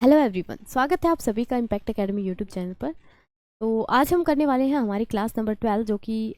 Hello everyone, स्वागत है आप सभी का इम्पैक्ट एकेडमी यूट्यूब चैनल पर। तो आज हम करने वाले हैं हमारी क्लास नंबर 12, जो कि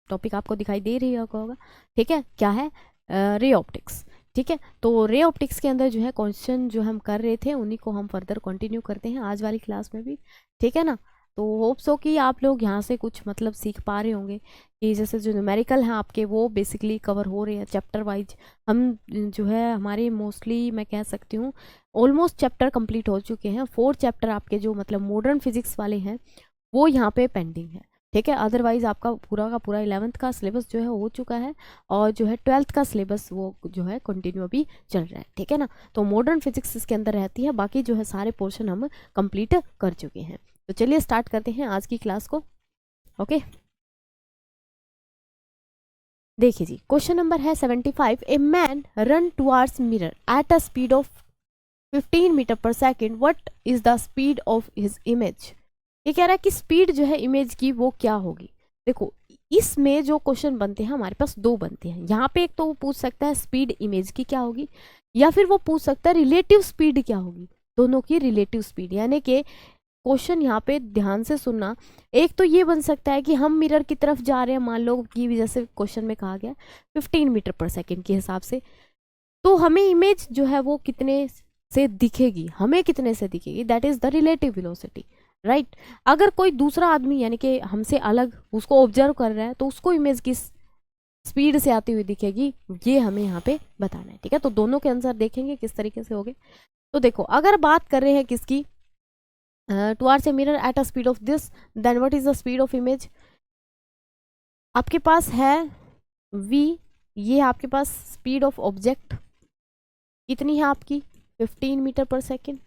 टॉपिक आपको दिखाई दे रही होगा। ठीक है, क्या है? Ray optics. ठीक है, तो रे ऑप्टिक्स के अंदर जो है क्वेश्चन जो हम कर रहे थे उन्हीं को हम फर्दर कंटिन्यू करते हैं आज वाली क्लास में भी। ठीक है ना? तो होप सो कि आप लोग यहाँ से कुछ मतलब सीख पा रहे होंगे कि जैसे जो न्यूमेरिकल हैं आपके वो बेसिकली कवर हो रहे हैं चैप्टर वाइज। हम जो है हमारे मोस्टली मैं कह सकती हूँ ऑलमोस्ट चैप्टर कंप्लीट हो चुके हैं। 4 चैप्टर आपके जो मतलब मॉडर्न फिजिक्स वाले हैं वो यहाँ पे पेंडिंग है। ठीक है, अदरवाइज आपका पूरा का पूरा 11th का सिलेबस जो है हो चुका है और जो है 12th का सिलेबस वो जो है कंटिन्यू अभी चल रहा है। ठीक है ना? तो मॉडर्न फिजिक्स इसके अंदर रहती है, बाकी जो है सारे पोर्शन हम कंप्लीट कर चुके हैं। तो चलिए स्टार्ट करते हैं आज की क्लास को। ओके, देखिए जी, क्वेश्चन नंबर है 75। A man run towards mirror at a speed of 15 metre per second, what is the speed of his image. ये कह रहा है कि स्पीड जो है इमेज की वो क्या होगी। देखो, इसमें जो क्वेश्चन बनते हैं हमारे पास दो बनते हैं। यहाँ पे एक तो वो पूछ सकता है स्पीड इमेज की क्या होगी, या फिर वो पूछ सकता है रिलेटिव स्पीड क्या होगी, दोनों की रिलेटिव स्पीड। यानी कि क्वेश्चन यहाँ पे ध्यान से सुनना। एक तो ये बन सकता है कि हम मिरर की तरफ जा रहे हैं, मान लो कि जैसे क्वेश्चन में कहा गया 15 मीटर पर सेकेंड के हिसाब से, तो हमें इमेज जो है वो कितने से दिखेगी, हमें कितने से दिखेगी, that is the relative velocity, right. अगर कोई दूसरा आदमी यानी कि हमसे अलग उसको ऑब्जर्व कर रहा है तो उसको इमेज किस स्पीड से आती हुई दिखेगी, ये हमें यहाँ पे बताना है। ठीक है, तो दोनों के आंसर देखेंगे किस तरीके से होंगे। तो देखो, अगर बात कर रहे हैं किसकी, towards a mirror at a speed of this, then what is the speed of image. आपके पास है v, ये आपके पास स्पीड ऑफ ऑब्जेक्ट कितनी है आपकी 15 मीटर पर सेकेंड।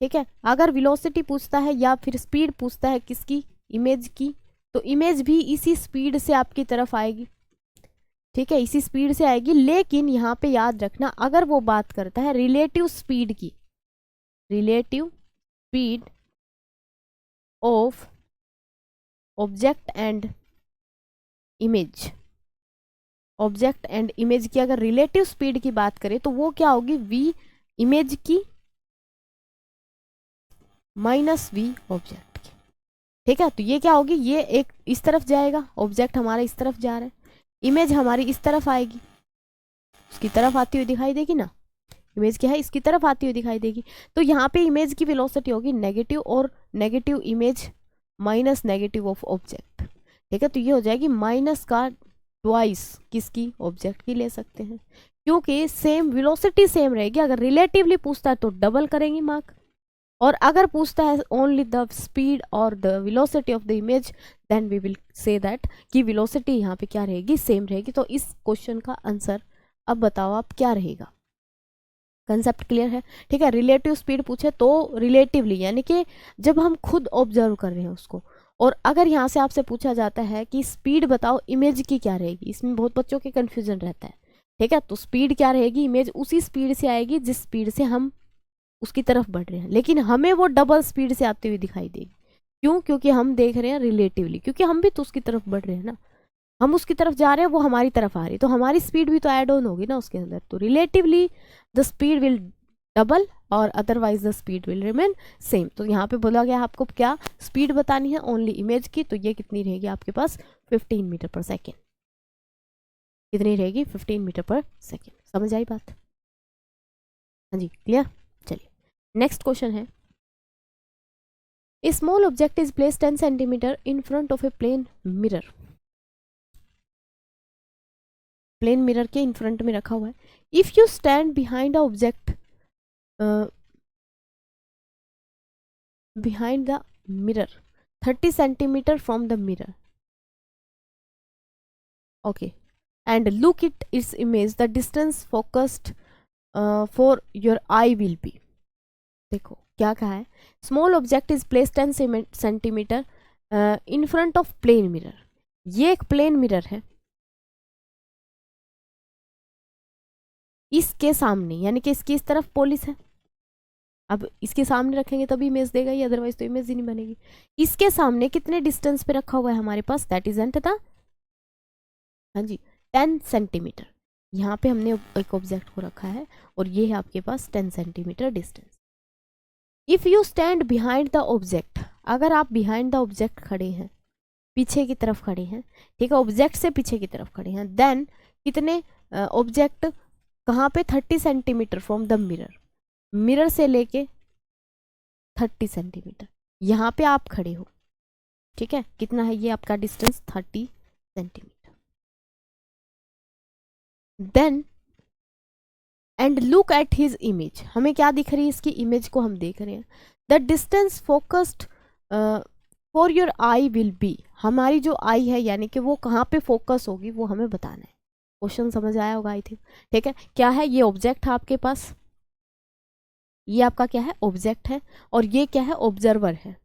ठीक है, अगर वेलोसिटी पूछता है या फिर स्पीड पूछता है किसकी, इमेज की, तो इमेज भी इसी स्पीड से आपकी तरफ आएगी। ठीक है, इसी स्पीड से आएगी, लेकिन यहाँ पे याद रखना अगर वो बात करता है रिलेटिव स्पीड की, relative speed of object and image, object and image की अगर रिलेटिव स्पीड की बात करें तो वो क्या होगी, v इमेज की माइनस v ऑब्जेक्ट की। ठीक है, तो ये क्या होगी, ये एक इस तरफ जाएगा, ऑब्जेक्ट हमारा इस तरफ जा रहा है, इमेज हमारी इस तरफ आएगी, उसकी तरफ आती हुई दिखाई देगी ना, इमेज क्या है इसकी तरफ आती हुई दिखाई देगी। तो यहाँ पे इमेज की वेलोसिटी होगी नेगेटिव, और negative image minus negative of object. ठीक है, तो ये हो जाएगी माइनस का ट्वाइस किसकी, ऑब्जेक्ट की ले सकते हैं, क्योंकि सेम वेलोसिटी सेम रहेगी। अगर रिलेटिवली पूछता है तो डबल करेंगे मार्क, और अगर पूछता है ओनली द स्पीड और the velocity of the image, then we will say that कि वेलोसिटी यहाँ पे क्या रहेगी, सेम रहेगी। तो इस क्वेश्चन का आंसर अब बताओ आप क्या रहेगा। कंसेप्ट क्लियर है? ठीक है, रिलेटिव स्पीड पूछे तो रिलेटिवली यानी कि जब हम खुद ऑब्जर्व कर रहे हैं उसको, और अगर यहाँ से आपसे पूछा जाता है कि स्पीड बताओ इमेज की क्या रहेगी, इसमें बहुत बच्चों के कन्फ्यूजन रहता है। ठीक है, तो स्पीड क्या रहेगी, इमेज उसी स्पीड से आएगी जिस स्पीड से हम उसकी तरफ बढ़ रहे हैं, लेकिन हमें वो डबल स्पीड से आती हुई दिखाई देगी। क्यों? क्योंकि हम देख रहे हैं रिलेटिवली, क्योंकि हम भी तो उसकी तरफ बढ़ रहे हैं ना, हम उसकी तरफ जा रहे हैं, वो हमारी तरफ आ रही है, तो हमारी स्पीड भी तो ऐड ऑन होगी ना उसके अंदर। तो relatively the speed will double और otherwise the speed will remain same. तो यहाँ पे बोला गया आपको क्या स्पीड बतानी है, ओनली इमेज की, तो ये कितनी रहेगी आपके पास 15 मीटर पर सेकेंड। कितनी रहेगी 15 मीटर पर सेकेंड। समझ आई बात? हाँ जी, क्लियर। चलिए नेक्स्ट क्वेश्चन है, a small object is place 10 centimetre in front of a plane mirror. Plane mirror के इन फ्रंट में रखा हुआ है। If you stand behind a object, behind the mirror 30 centimetre from the mirror, okay, and look it its image, the distance focused for your eye will be. देखो क्या कहा है, small object is place 10 centimetre in front of plane mirror. ये एक plane mirror है, इसके सामने यानी कि इसकी इस तरफ पोलिस है। अब इसके सामने रखेंगे तभी इमेज देगा ही, अदरवाइज तो इमेज ही नहीं बनेगी। इसके सामने कितने डिस्टेंस पे रखा हुआ है हमारे पास, दैट इज एंड था, हाँ जी 10 सेंटीमीटर। यहाँ पे हमने एक ऑब्जेक्ट को रखा है और ये है आपके पास 10 centimetre distance. If you stand behind the object, अगर आप बिहाइंड द ऑब्जेक्ट खड़े हैं, पीछे की तरफ खड़े हैं, ठीक है, ऑब्जेक्ट से पीछे की तरफ खड़े हैं, देन कितने ऑब्जेक्ट कहाँ पे 30 centimetre from the mirror, mirror से लेके 30 सेंटीमीटर यहाँ पे आप खड़े हो, ठीक है, कितना है ये आपका distance 30 centimetre. Then and look at his image, हमें क्या दिख रही है, इसकी इमेज को हम देख रहे हैं। The distance focused for your eye will B, हमारी जो आई है यानी कि वो कहाँ पे फोकस होगी वो हमें बताना है। क्वेश्चन समझ आया होगा आई थिंक, ठीक है। क्या है, ये ऑब्जेक्ट है आपके पास, ये आपका क्या है, ऑब्जेक्ट है, और ये क्या है, ऑब्जर्वर है,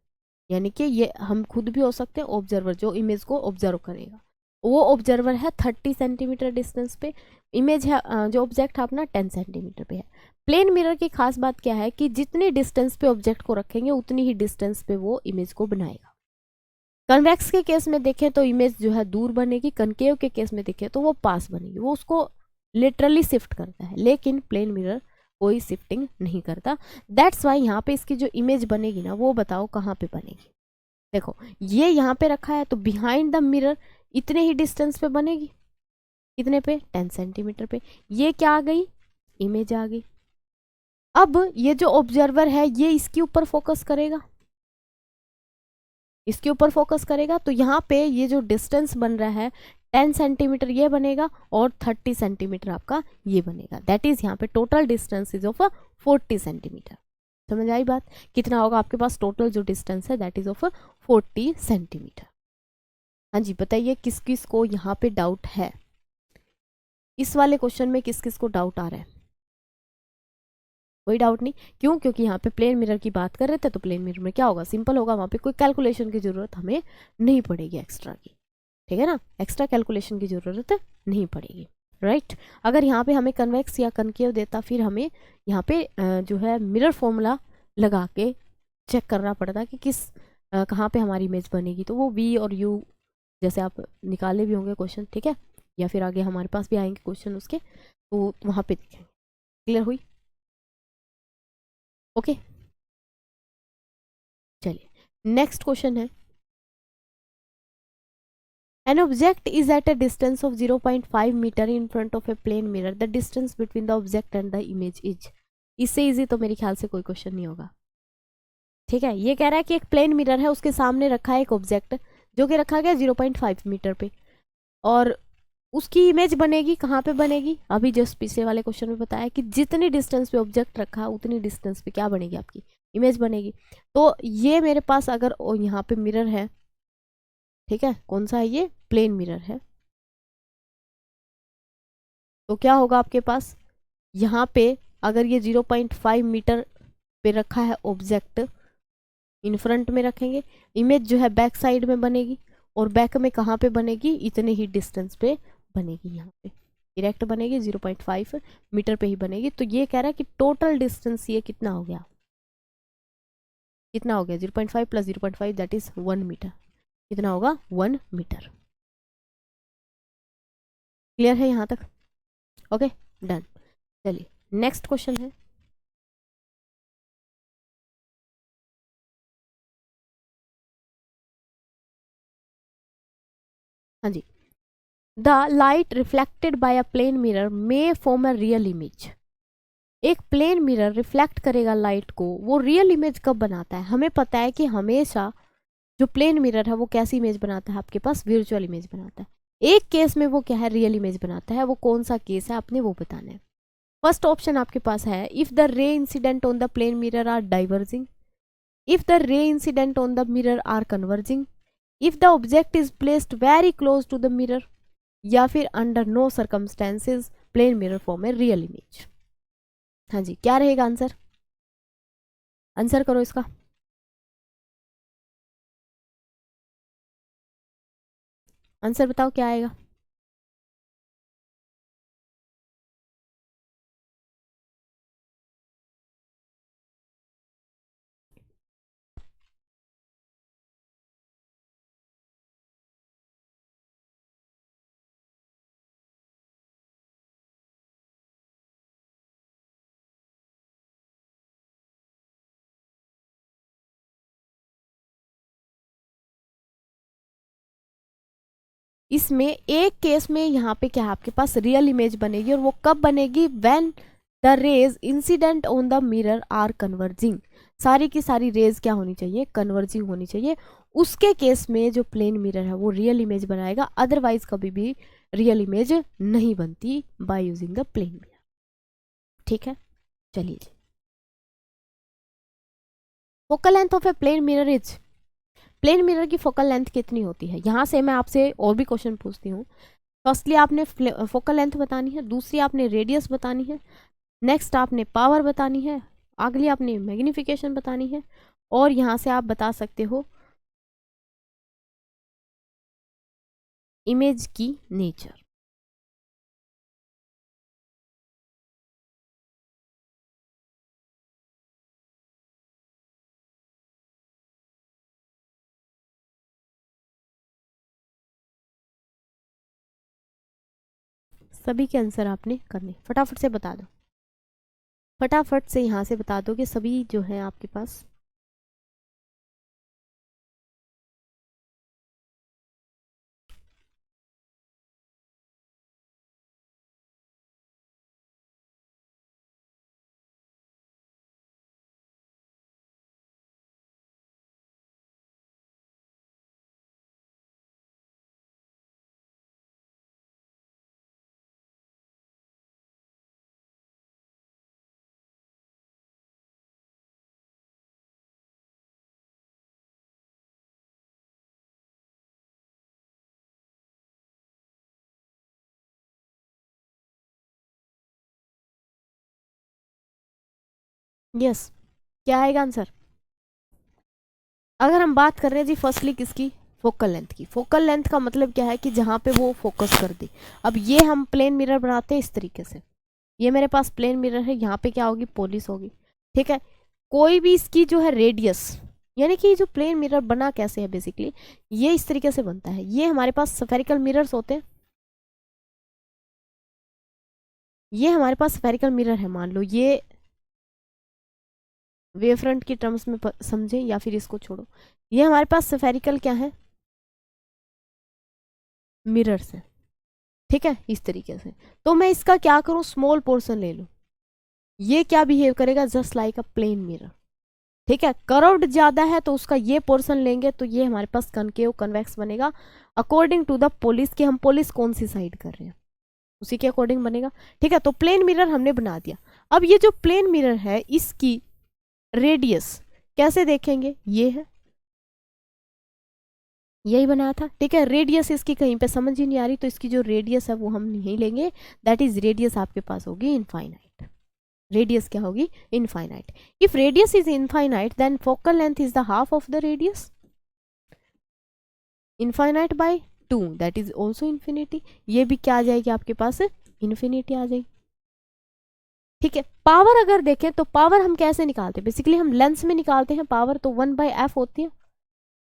यानी कि ये हम खुद भी हो सकते हैं ऑब्जर्वर, जो इमेज को ऑब्जर्व करेगा वो ऑब्जर्वर है 30 सेंटीमीटर डिस्टेंस पे, इमेज है जो ऑब्जेक्ट है अपना 10 सेंटीमीटर पे है। प्लेन मिरर की खास बात क्या है कि जितनी डिस्टेंस पे ऑब्जेक्ट को रखेंगे उतनी ही डिस्टेंस पे वो इमेज को बनाएगा। कन्वेक्स के केस में देखें तो इमेज जो है दूर बनेगी, कनकेव के केस में देखें तो वो पास बनेगी, वो उसको लिटरली शिफ्ट करता है, लेकिन प्लेन मिरर कोई शिफ्टिंग नहीं करता। दैट्स वाई यहाँ पे इसकी जो इमेज बनेगी ना वो बताओ कहाँ पे बनेगी। देखो ये यहाँ पे रखा है तो बिहाइंड द मिरर इतने ही डिस्टेंस पे बनेगी, कितने पे, 10 सेंटीमीटर पे। ये क्या आ गई, इमेज आ गई। अब ये जो ऑब्जर्वर है ये इसके ऊपर फोकस करेगा, इसके ऊपर फोकस करेगा, तो यहाँ पे ये जो डिस्टेंस बन रहा है 10 सेंटीमीटर ये बनेगा और 30 सेंटीमीटर आपका ये बनेगा। दैट इज यहाँ पे total distance is of 40 centimetre. समझ आई बात, कितना होगा आपके पास टोटल जो डिस्टेंस है दैट इज ऑफ 40 सेंटीमीटर। हाँ जी बताइए किस किस को यहाँ पे डाउट है, इस वाले क्वेश्चन में किस किस को डाउट आ रहा है। कोई डाउट नहीं, क्यों, क्योंकि यहाँ पे प्लेन मिरर की बात कर रहे थे, तो प्लेन मिरर में क्या होगा, सिंपल होगा, वहाँ पे कोई कैलकुलेशन की जरूरत हमें नहीं पड़ेगी एक्स्ट्रा की, ठीक है ना, एक्स्ट्रा कैलकुलेशन की जरूरत नहीं पड़ेगी, राइट। अगर यहाँ पे हमें कन्वेक्स या कनकेव देता फिर हमें यहाँ पे जो है मिरर फॉर्मूला लगा के चेक करना पड़ता कि किस कहाँ पे हमारी इमेज बनेगी, तो वो वी और यू जैसे आप निकाले भी होंगे क्वेश्चन, ठीक है, या फिर आगे हमारे पास भी आएंगे क्वेश्चन उसके, तो वहाँ पे देखेंगे। क्लियर हुई, ओके। चलिए नेक्स्ट क्वेश्चन है, An object is at a distance of 0.5 meter in front of a plane mirror. The distance between the object and the image is. इससे इजी तो मेरे ख्याल से कोई क्वेश्चन नहीं होगा, ठीक है। ये कह रहा है कि एक प्लेन मिरर है, उसके सामने रखा है एक ऑब्जेक्ट जो कि रखा गया 0.5 मीटर पे, और उसकी इमेज बनेगी कहाँ पे बनेगी, अभी जस्ट पिछले वाले क्वेश्चन में बताया कि जितनी डिस्टेंस पे ऑब्जेक्ट रखा उतनी डिस्टेंस पे क्या बनेगी, आपकी इमेज बनेगी। तो ये मेरे पास अगर यहाँ पे मिरर है, ठीक है, कौन सा है ये, प्लेन मिरर है, तो क्या होगा आपके पास यहाँ पे, अगर ये 0.5 मीटर पे रखा है ऑब्जेक्ट, इन फ्रंट में रखेंगे, इमेज जो है बैक साइड में बनेगी, और बैक में कहाँ पे बनेगी, इतने ही डिस्टेंस पे बनेगी, यहाँ पे डायरेक्ट बनेगी 0.5 मीटर पे ही बनेगी। तो ये कह रहा है कि टोटल डिस्टेंस ये कितना हो गया, कितना हो गया 0.5 प्लस 0.5 दैट इज 1 मीटर, कितना होगा 1 मीटर। क्लियर है यहाँ तक, ओके डन। चलिए नेक्स्ट क्वेश्चन है, हाँ जी, the light reflected by a plane mirror may form a real image. एक प्लेन मिरर रिफ्लेक्ट करेगा लाइट को, वो रियल इमेज कब बनाता है, हमें पता है कि हमेशा जो प्लेन मिरर है वो कैसी इमेज बनाता है, आपके पास वर्चुअल इमेज बनाता है। एक केस में वो क्या है, रियल इमेज बनाता है, वो कौन सा केस है आपने वो बताना है। फर्स्ट ऑप्शन आपके पास है, if the ray incident on the plane mirror are diverging, if the ray incident on the mirror are converging, if the object is placed very close to the mirror, या फिर under no circumstances plane mirror form a real image. हाँ जी क्या रहेगा answer, answer करो इसका, answer बताओ क्या आएगा। इसमें एक केस में यहाँ पे क्या है आपके पास रियल इमेज बनेगी, और वो कब बनेगी, when the rays incident on the mirror are converging. सारी की सारी रेज क्या होनी चाहिए, कन्वर्जिंग होनी चाहिए। उसके केस में जो प्लेन मिरर है वो रियल इमेज बनाएगा, अदरवाइज कभी भी रियल इमेज नहीं बनती by using the plane mirror. ठीक है, चलिए जी। Focal length of a plane mirror is, plane mirror की फोकल लेंथ कितनी होती है, यहाँ से मैं आपसे और भी क्वेश्चन पूछती हूँ। फर्स्टली आपने फोकल लेंथ बतानी है, दूसरी आपने रेडियस बतानी है, नेक्स्ट आपने पावर बतानी है, अगली आपने मैग्निफिकेशन बतानी है, और यहाँ से आप बता सकते हो इमेज की नेचर। सभी के आंसर आपने करने, फटाफट से बता दो, फटाफट से यहाँ से बता दो कि सभी जो है आपके पास। यस, क्या आएगा आंसर। अगर हम बात कर रहे हैं जी फर्स्टली किसकी, फोकल लेंथ की। फोकल लेंथ का मतलब क्या है कि जहाँ पे वो फोकस कर दे। अब ये हम प्लेन मिरर बनाते हैं इस तरीके से, ये मेरे पास प्लेन मिरर है, यहाँ पे क्या होगी, पोलिस होगी। ठीक है, कोई भी इसकी जो है रेडियस, यानी कि जो प्लेन मिरर बना कैसे है बेसिकली, ये इस तरीके से बनता है। ये हमारे पास स्फेरिकल मिरर्स होते हैं, ये हमारे पास स्फेरिकल मिरर है, मान लो ये वेव फ्रंट की टर्म्स में समझे, या फिर इसको छोड़ो, ये हमारे पास स्फेरिकल क्या है, मिरर्स है। ठीक है, इस तरीके से। तो मैं इसका क्या करूं, स्मॉल पोर्शन ले लूं, ये क्या बिहेव करेगा, just like a plane mirror. ठीक है, कर्व्ड ज्यादा है तो उसका ये पोर्शन लेंगे तो ये हमारे पास कनकेव कन्वेक्स बनेगा, अकॉर्डिंग टू द पोलिस, कि हम पोलिस कौन सी साइड कर रहे हैं उसी के अकॉर्डिंग बनेगा। ठीक है, तो प्लेन मिरर हमने बना दिया। अब ये जो प्लेन मिरर है इसकी रेडियस कैसे देखेंगे, ये है, यही बनाया था। ठीक है, रेडियस इसकी कहीं पे समझ ही नहीं आ रही, तो इसकी जो रेडियस है वो हम नहीं लेंगे, दैट इज रेडियस आपके पास होगी इनफाइनाइट। रेडियस क्या होगी, infinite. If radius is infinite then focal length is the half of the radius, infinite by 2 that is also infinity. ये भी क्या आ जाएगी आपके पास, इन्फिनिटी आ जाएगी। ठीक है, पावर अगर देखें तो पावर हम कैसे निकालते हैं, बेसिकली हम लेंस में निकालते हैं पावर, तो 1/f होती है,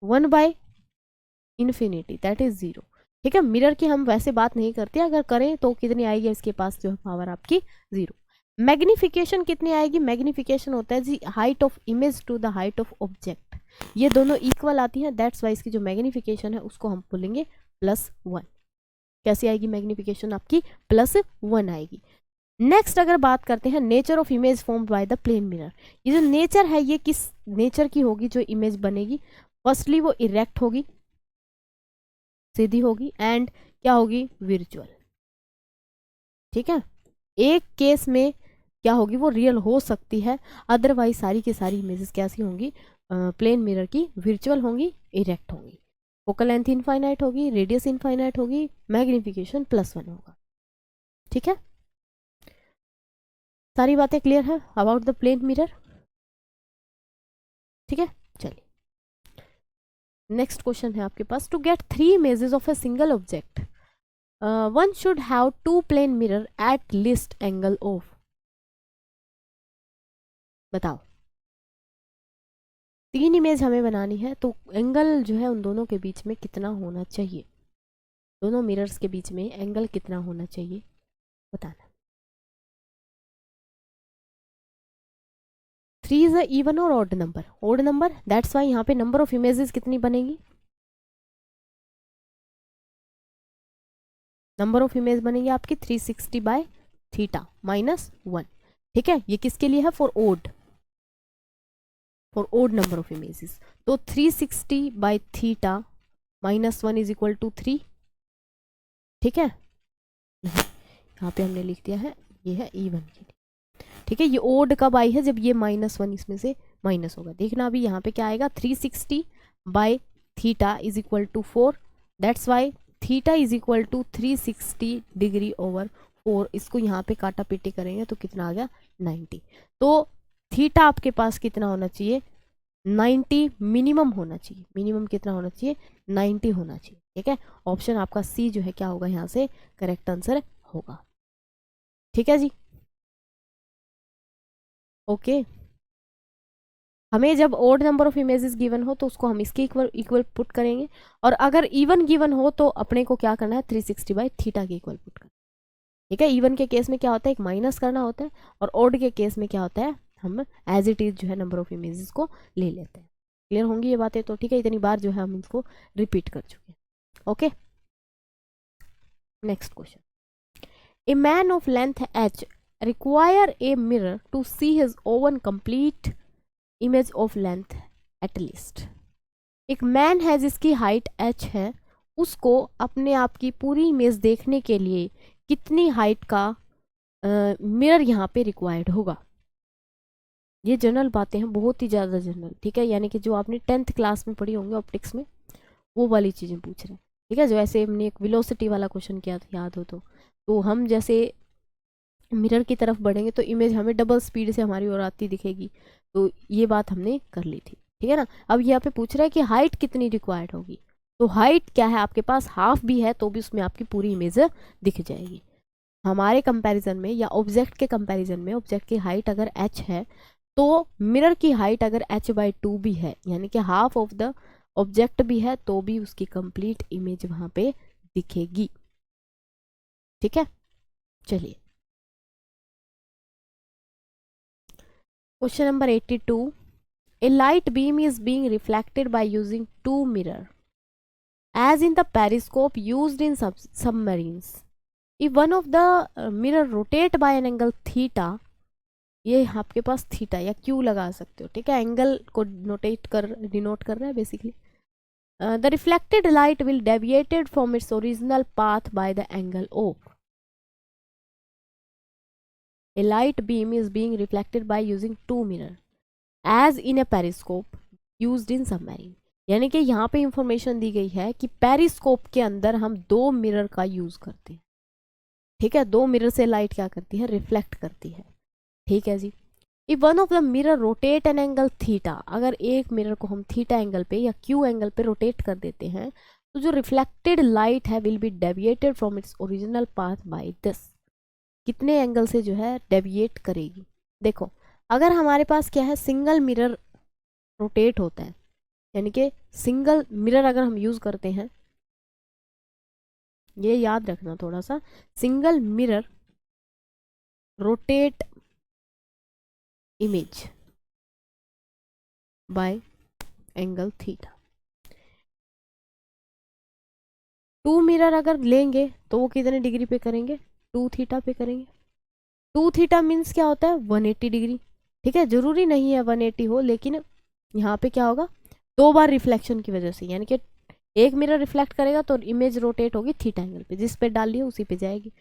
1/इन्फिनिटी दैट इज 0। ठीक है, मिरर की हम वैसे बात नहीं करते, अगर करें तो कितनी आएगी इसके पास जो है पावर आपकी 0। मैग्निफिकेशन कितनी आएगी, मैग्निफिकेशन होता है जी height of image to the height of object, ये दोनों इक्वल आती हैं, दैट्स वाई इसकी जो मैग्निफिकेशन है उसको हम बोलेंगे +1। कैसी आएगी मैग्निफिकेशन आपकी, +1 आएगी। नेक्स्ट अगर बात करते हैं nature of image formed by the plane mirror, ये जो नेचर है ये किस नेचर की होगी जो इमेज बनेगी, फर्स्टली वो इरेक्ट होगी, सीधी होगी, एंड क्या होगी, विर्चुअल। ठीक है, एक केस में क्या होगी, वो रियल हो सकती है, अदरवाइज सारी की सारी इमेजेस कैसी होंगी, प्लेन मिरर की विर्चुअल होंगी, इरेक्ट होंगी। फोकल लेंथ इनफाइनाइट होगी, रेडियस इनफाइनाइट होगी, मैग्निफिकेशन +1 होगा। ठीक है, सारी बातें क्लियर है अबाउट द प्लेन मिरर। ठीक है, चलिए नेक्स्ट क्वेश्चन है आपके पास, to get 3 images of a single object one should have 2 plane mirror at least angle of, बताओ। 3 इमेज हमें बनानी है तो एंगल जो है उन दोनों के बीच में कितना होना चाहिए, दोनों मिरर्स के बीच में एंगल कितना होना चाहिए बताना। 3 इज अ इवन और odd number, odd number, that's why यहाँ पे नंबर ऑफ इमेजेस कितनी बनेगी, नंबर ऑफ इमेज बनेंगे आपकी 360 बाय थीटा -1। ठीक है, ये किसके लिए है? For odd number of images. तो 360 by theta -1 is equal to 3। ठीक है, यहाँ पे हमने लिख दिया है, ये है E1 के लिए। ठीक है, ये ओड कब आई है? जब ये -1 इसमें से माइनस होगा। देखना अभी यहाँ पे क्या आएगा, 360 by theta is equal to 4। That's why theta is equal to 360 degree over 4। इसको यहाँ पे काटा पीटी करेंगे तो कितना आ गया, 90। तो थीटा आपके पास कितना होना चाहिए, 90 मिनिमम होना चाहिए। मिनिमम कितना होना चाहिए, 90 होना चाहिए। ठीक है, ऑप्शन आपका सी जो है क्या होगा यहाँ से करेक्ट आंसर होगा। ठीक है जी, ओके। हमें जब odd number of images given हो तो उसको हम इसके इक्वल पुट करेंगे, और अगर इवन गिवन हो तो अपने को क्या करना है, 360 बाई थीटा के इक्वल पुट करना। ठीक है, इवन के केस में क्या होता है, एक माइनस करना होता है, और ओड के केस में क्या होता है, हम एज इट इज जो है नंबर ऑफ इमेजेस को ले लेते हैं। क्लियर होंगी ये बातें? तो ठीक है, इतनी बार जो है हम इसको रिपीट कर चुके हैं। Okay, next question. A man of length h require a mirror to see his own complete image of length at least। एक मैन है जिसकी हाइट h है, उसको अपने आप की पूरी इमेज देखने के लिए कितनी हाइट का मिरर यहाँ पे रिक्वायर्ड होगा। ये जनरल बातें हैं, बहुत ही ज़्यादा जनरल। ठीक है, यानी कि जो आपने 10th क्लास में पढ़ी होंगे ऑप्टिक्स में, वो वाली चीज़ें पूछ रहे हैं। ठीक है, जो ऐसे हमने एक वेलोसिटी वाला क्वेश्चन किया था, याद हो तो हम जैसे मिरर की तरफ बढ़ेंगे तो इमेज हमें डबल स्पीड से हमारी ओर आती दिखेगी। तो ये बात हमने कर ली थी। ठीक है ना। अब यहाँ पे पूछ रहा है कि हाइट कितनी रिक्वायर्ड होगी। तो हाइट क्या है आपके पास, हाफ भी है तो भी उसमें आपकी पूरी इमेज दिख जाएगी। हमारे कंपैरिजन में या ऑब्जेक्ट के कंपैरिजन में, ऑब्जेक्ट की हाइट अगर h है तो मिरर की हाइट अगर h/2 भी है, यानी कि हाफ ऑफ द ऑब्जेक्ट भी है, तो भी उसकी कंप्लीट इमेज वहां पे दिखेगी। ठीक है, चलिए question number 82। A light beam is being reflected by using two mirrors, as in the periscope used in submarines. If one of the mirror rotate by an angle theta, ये आपके पास theta या Q लगा सकते हो। ठीक है, angle को denote कर रहा है basically. The reflected light will deviated from its original path by the angle O। A light beam is being reflected by using two mirrors, as in a periscope used in submarine। यानी कि यहाँ पे information दी गई है कि periscope के अंदर हम दो मिरर का यूज करते हैं। ठीक है, दो मिरर से लाइट क्या करती है, रिफ्लेक्ट करती है। ठीक है जी। If one of the mirror rotate an angle theta, अगर एक मिरर को हम थीटा एंगल पे या क्यू एंगल पे रोटेट कर देते हैं तो जो रिफ्लेक्टेड लाइट है will be deviated from its original path by this. कितने एंगल से जो है डेविएट करेगी। देखो, अगर हमारे पास क्या है, सिंगल मिरर रोटेट होता है, यानी कि सिंगल मिरर अगर हम यूज करते हैं, ये याद रखना थोड़ा सा, single mirror rotate image by angle theta. Two mirror अगर लेंगे तो वो कितने डिग्री पे करेंगे, 2 थीटा पे करेंगे। 2 थीटा मीन्स क्या होता है, 180 डिग्री। ठीक है, जरूरी नहीं है 180 हो, लेकिन यहाँ पे क्या होगा, दो बार रिफ्लेक्शन की वजह से, यानी कि एक मिरर रिफ्लेक्ट करेगा तो इमेज रोटेट होगी थीटा एंगल पे, जिस पे डाली है उसी पे जाएगी।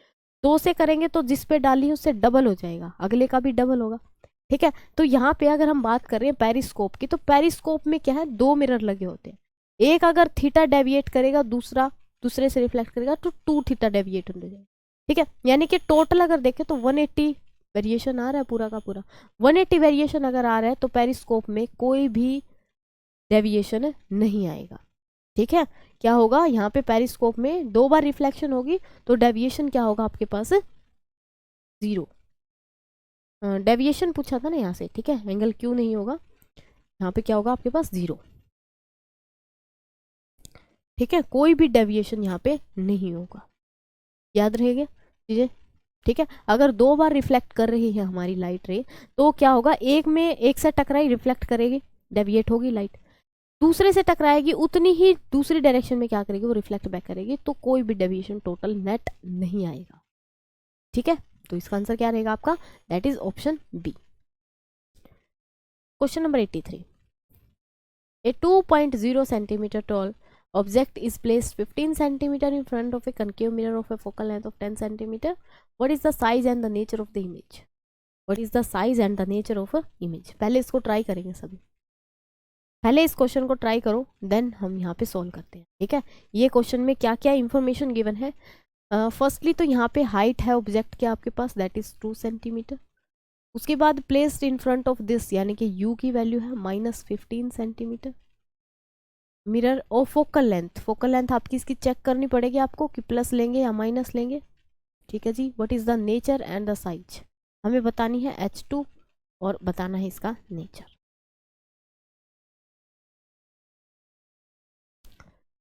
2 से करेंगे तो जिस पे डाली है उससे डबल हो जाएगा, अगले का भी डबल होगा। ठीक है, तो यहाँ पे अगर हम बात कर रहे हैं पेरिस्कोप की, तो पेरिस्कोप में क्या है, 2 मिरर लगे होते हैं। एक अगर थीटा डेविएट करेगा, दूसरे से रिफ्लेक्ट करेगा तो 2 थीटा डेविएट हो जाएगा। ठीक है, यानी कि टोटल अगर देखें तो 180 वेरिएशन आ रहा है पूरा का पूरा। 180 वेरिएशन अगर आ रहा है तो पेरिस्कोप में कोई भी डेविएशन नहीं आएगा। ठीक है, क्या होगा यहाँ पे पेरिस्कोप में 2 बार रिफ्लेक्शन होगी तो डेविएशन क्या होगा आपके पास, 0। डेविएशन पूछा था ना यहाँ से। ठीक है, एंगल क्यू नहीं होगा, यहाँ पे क्या होगा आपके पास, 0। ठीक है, कोई भी डेविएशन यहाँ पे नहीं होगा, याद रहेगा चीजें। ठीक है, अगर 2 बार रिफ्लेक्ट कर रही है हमारी लाइट रे तो क्या होगा, एक में एक से टकराई रिफ्लेक्ट करेगी, डेविएट होगी लाइट। दूसरे से टकराएगी उतनी ही दूसरी डायरेक्शन में क्या करेगी, वो रिफ्लेक्ट बैक करेगी, तो कोई भी डेविएशन टोटल नेट नहीं आएगा। ठीक है, तो इसका आंसर क्या रहेगा आपका, that is option B. Question number 83, a 2.0 centimeter tall object is placed 15 centimeter in front of a concave mirror of a focal length of 10 centimeter. What is the size and the nature of the image? What is the size and the nature of a image? पहले इसको try करेंगे सभी, पहले इस question को try करो, then हम यहाँ पे सॉल्व करते हैं। ठीक है, ये क्वेश्चन में क्या क्या इंफॉर्मेशन गिवन है। फर्स्टली तो यहाँ पे हाइट है ऑब्जेक्ट के आपके पास, दैट इज 2 सेंटीमीटर। उसके बाद placed in front of this, यानी कि u की वैल्यू है -15 सेंटीमीटर। मिरर और फोकल लेंथ, फोकल लेंथ आपकी इसकी चेक करनी पड़ेगी आपको कि प्लस लेंगे या माइनस लेंगे। ठीक है जी, what is the nature and the size, हमें बतानी है h2 और बताना है इसका नेचर।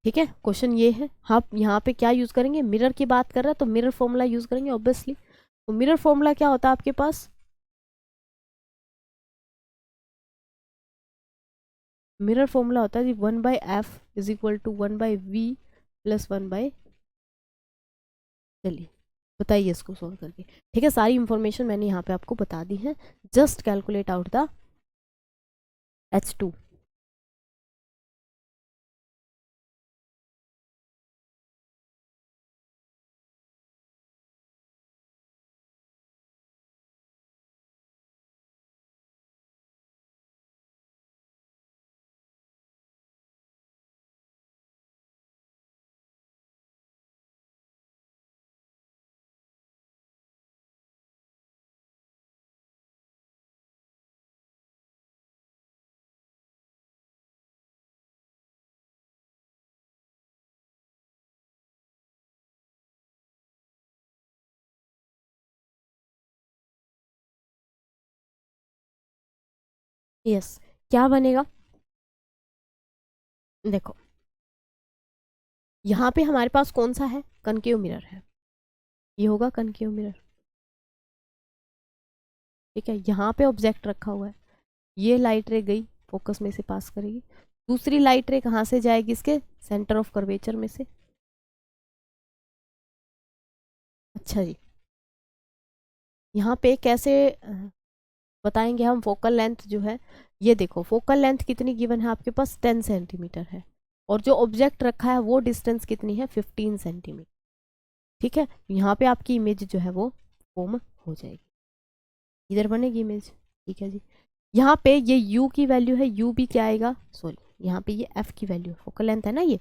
ठीक है, क्वेश्चन ये है, आप यहाँ पे क्या यूज करेंगे, मिरर की बात कर रहा है तो मिरर फॉर्मूला यूज करेंगे ऑब्वियसली। तो मिरर फॉर्मूला क्या होता है आपके पास, मिरर फॉर्मूला होता है जी 1/f is equal to 1/v plus 1/, चलिए बताइए इसको सॉल्व करके। ठीक है, सारी इंफॉर्मेशन मैंने यहाँ पे आपको बता दी है, just calculate out the h2। Yes, क्या बनेगा, देखो यहाँ पे हमारे पास कौन सा है, कनकेव मिरर है, ये होगा कनकेव मिरर। ठीक है, यहाँ पे ऑब्जेक्ट रखा हुआ है, ये लाइट रे गई फोकस में से पास करेगी, दूसरी लाइट रे कहाँ से जाएगी, इसके सेंटर ऑफ कर्वेचर में से। अच्छा जी, यहाँ पे कैसे बताएंगे हम, फोकल लेंथ जो है, ये देखो फोकल लेंथ कितनी गिवन है आपके पास, 10 सेंटीमीटर है, और जो ऑब्जेक्ट रखा है वो डिस्टेंस कितनी है, 15 सेंटीमीटर। ठीक है, यहाँ पे आपकी इमेज जो है वो फॉर्म हो जाएगी, इधर बनेगी इमेज। ठीक है जी, यहाँ पे ये u की वैल्यू है, u भी क्या आएगा, सॉरी यहाँ पे ये f की वैल्यू है, फोकल लेंथ है ना, ये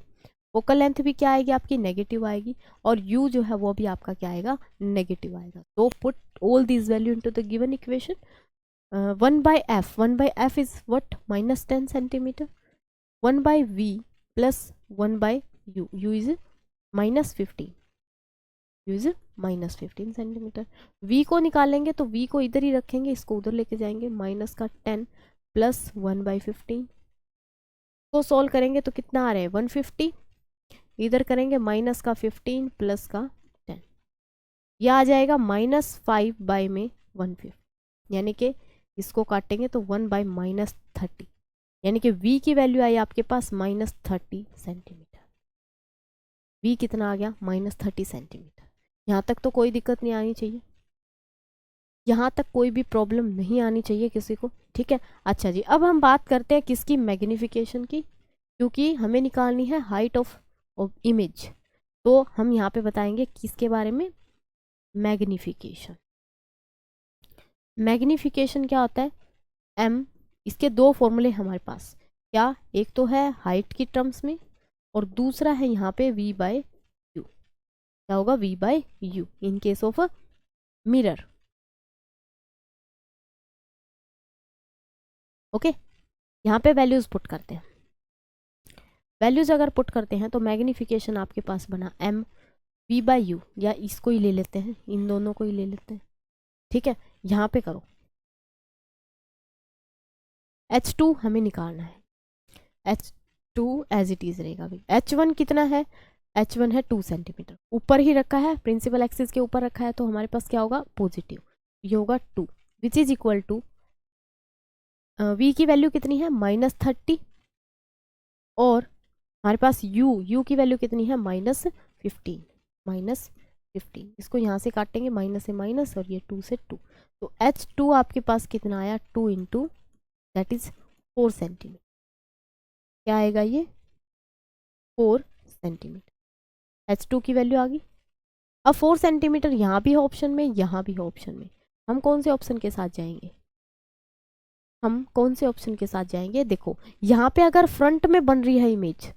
फोकल लेंथ भी क्या आएगी आपकी, नेगेटिव आएगी, और u जो है वो भी आपका क्या आएगा, नेगेटिव आएगा। तो put all this value into the given equation. 1/f is what, -10 centimeter, 1/v plus 1/u, u is -15, u is -15 centimetre. v को निकालेंगे तो v को इधर ही रखेंगे, इसको उधर लेके जाएंगे, माइनस का 10 प्लस 1/15 को सॉल्व करेंगे तो कितना आ रहा है, 150, इधर करेंगे माइनस का 15 प्लस का 10, यह आ जाएगा -5 बाई में 150, यानी कि इसको काटेंगे तो 1/-30, यानी कि v की वैल्यू आई आपके पास -30 सेंटीमीटर। v कितना आ गया, -30 सेंटीमीटर। यहाँ तक तो कोई दिक्कत नहीं आनी चाहिए, यहाँ तक कोई भी प्रॉब्लम नहीं आनी चाहिए किसी को। ठीक है, अच्छा जी, अब हम बात करते हैं किसकी, मैग्निफिकेशन की, क्योंकि हमें निकालनी है हाइट ऑफ इमेज, तो हम यहाँ पे बताएंगे किसके बारे में, मैग्निफिकेशन। मैग्निफिकेशन क्या होता है, m, इसके दो फॉर्मूले हमारे पास, क्या, एक तो है हाइट की टर्म्स में, और दूसरा है यहाँ पे v/u, क्या होगा, v/u in case of mirror. Okay, यहाँ पे वैल्यूज पुट करते हैं, वैल्यूज अगर पुट करते हैं तो मैग्निफिकेशन आपके पास बना m v/u, या इसको ही ले लेते हैं, इन दोनों को ही ले लेते हैं। ठीक है, यहाँ पे करो, h2 हमें निकालना है, h2 एज इट इज रहेगा भाई, h1 कितना है, h1 है 2 सेंटीमीटर, ऊपर ही रखा है, प्रिंसिपल एक्सिस के ऊपर रखा है, तो हमारे पास क्या होगा, पॉजिटिव, ये होगा 2, which is equal to v की वैल्यू कितनी है, -30, और हमारे पास u की वैल्यू कितनी है -15, -15। इसको यहाँ से काटेंगे, माइनस से माइनस और ये 2 से 2, तो H2 आपके पास कितना आया 2 इंटू दैट इज 4 सेंटीमीटर। क्या आएगा ये 4 सेंटीमीटर। H2 की वैल्यू आ गई। अब 4 सेंटीमीटर यहाँ भी है ऑप्शन में, यहाँ भी है ऑप्शन में। हम कौन से ऑप्शन के साथ जाएंगे, हम कौन से ऑप्शन के साथ जाएंगे? देखो यहाँ पे अगर फ्रंट में बन रही है इमेज,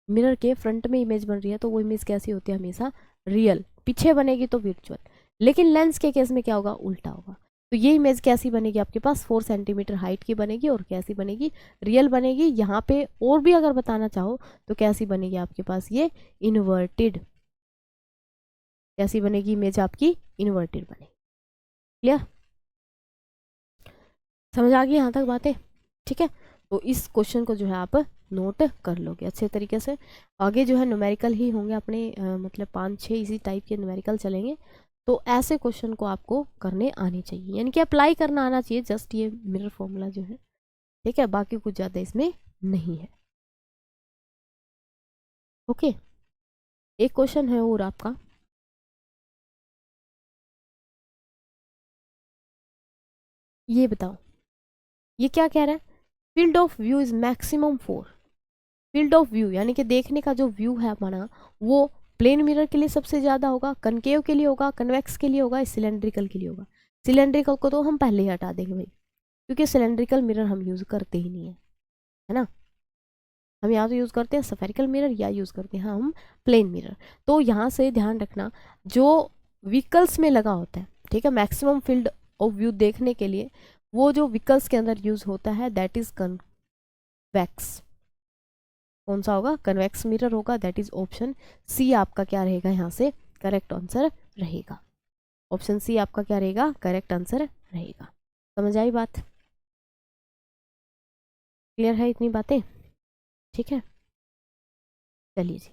मिरर के फ्रंट में इमेज बन रही है, तो वो इमेज कैसी होती है हमेशा रियल, पीछे बनेगी तो वर्चुअल। लेकिन लेंस के केस में क्या होगा, उल्टा होगा। तो ये इमेज कैसी बनेगी आपके पास 4 सेंटीमीटर हाइट की बनेगी और कैसी बनेगी, रियल बनेगी। यहाँ पे और भी अगर बताना चाहो तो कैसी बनेगी आपके पास ये इन्वर्टेड, कैसी बनेगी इमेज आपकी इन्वर्टेड बनेगी। क्लियर, समझ आ गई यहाँ तक बातें? ठीक है, तो इस क्वेश्चन को जो है आप नोट कर लोगे अच्छे तरीके से। आगे जो है न्यूमेरिकल ही होंगे अपने, मतलब 5-6 इसी टाइप के न्यूमेरिकल चलेंगे। तो ऐसे क्वेश्चन को आपको करने आने चाहिए, यानी कि अप्लाई करना आना चाहिए, जस्ट ये मिरर फॉर्मूला जो है। ठीक है, बाकी कुछ ज़्यादा इसमें नहीं है। ओके, एक क्वेश्चन है और आपका, ये बताओ ये क्या कह रहा है, field of view is maximum for, field of view यानी कि देखने का जो व्यू है हमारा वो प्लेन मिरर के लिए सबसे ज़्यादा होगा, कनकेव के लिए होगा, कन्वेक्स के लिए होगा, सिलेंड्रिकल के लिए होगा। सिलेंड्रिकल को तो हम पहले ही हटा देंगे भाई, क्योंकि सिलेंड्रिकल मिरर हम यूज़ करते ही नहीं है ना। हम या तो यूज़ करते हैं स्फेरिकल मिरर या यूज़ करते हैं हम प्लेन मिरर। तो यहाँ से ध्यान रखना, जो व्हीकल्स में लगा होता है, ठीक है, मैक्सिमम फील्ड ऑफ व्यू देखने के लिए वो जो व्हीकल्स के अंदर यूज़ होता है दैट इज़ कन्वेक्स। कौन सा होगा, कन्वेक्स मिरर होगा। दैट इज ऑप्शन सी आपका क्या रहेगा यहाँ से करेक्ट आंसर रहेगा। ऑप्शन सी आपका क्या रहेगा, करेक्ट आंसर रहेगा। समझ आई बात, क्लियर है इतनी बातें? ठीक है, चलिए जी।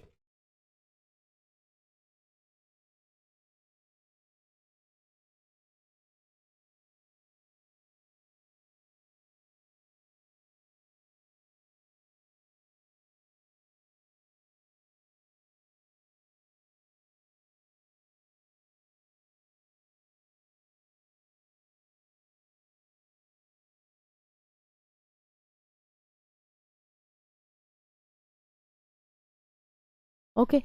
ओके,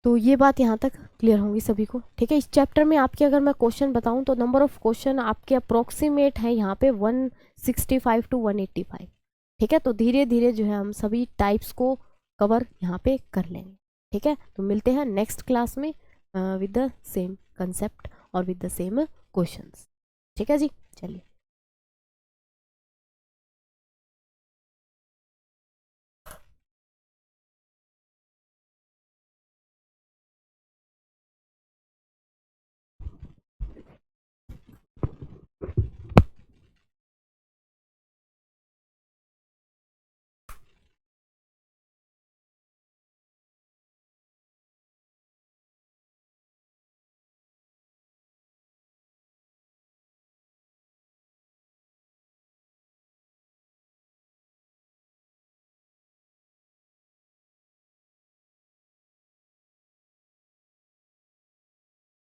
तो ये बात यहाँ तक क्लियर होंगी सभी को। ठीक है, इस चैप्टर में आपके अगर मैं क्वेश्चन बताऊँ तो नंबर ऑफ क्वेश्चन आपके अप्रोक्सीमेट है यहाँ पे 165 to 185। ठीक है, तो धीरे धीरे जो है हम सभी टाइप्स को कवर यहाँ पे कर लेंगे। ठीक है, तो मिलते हैं नेक्स्ट क्लास में विद द सेम कंसेप्ट और विद द सेम क्वेश्चंस। ठीक है जी, चलिए।